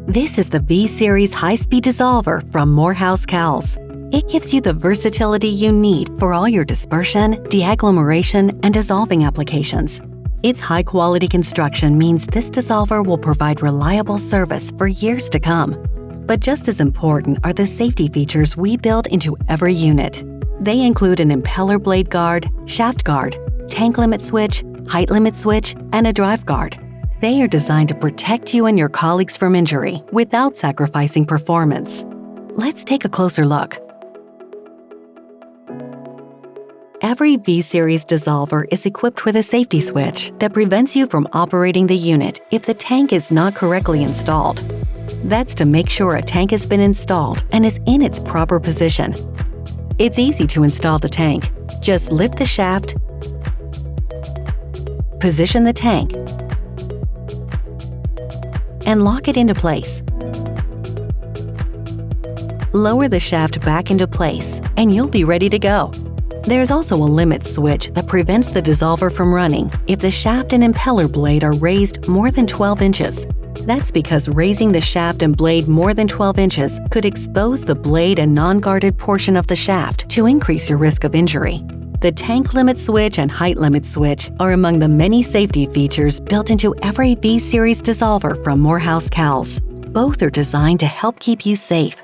This is the V-Series high-speed dissolver from MorehouseCowles. It gives you the versatility you need for all your dispersion, deagglomeration, and dissolving applications. Its high-quality construction means this dissolver will provide reliable service for years to come. But just as important are the safety features we build into every unit. They include an impeller blade guard, shaft guard, tank limit switch, height limit switch, and a drive guard. They are designed to protect you and your colleagues from injury without sacrificing performance. Let's take a closer look. Every V-Series dissolver is equipped with a safety switch that prevents you from operating the unit if the tank is not correctly installed. That's to make sure a tank has been installed and is in its proper position. It's easy to install the tank. Just lift the shaft, position the tank, and lock it into place. Lower the shaft back into place, and you'll be ready to go. There's also a limit switch that prevents the dissolver from running if the shaft and impeller blade are raised more than 12 inches. That's because raising the shaft and blade more than 12 inches could expose the blade and non-guarded portion of the shaft to increase your risk of injury. The tank limit switch and height limit switch are among the many safety features built into every V-Series dissolver from MorehouseCowles. Both are designed to help keep you safe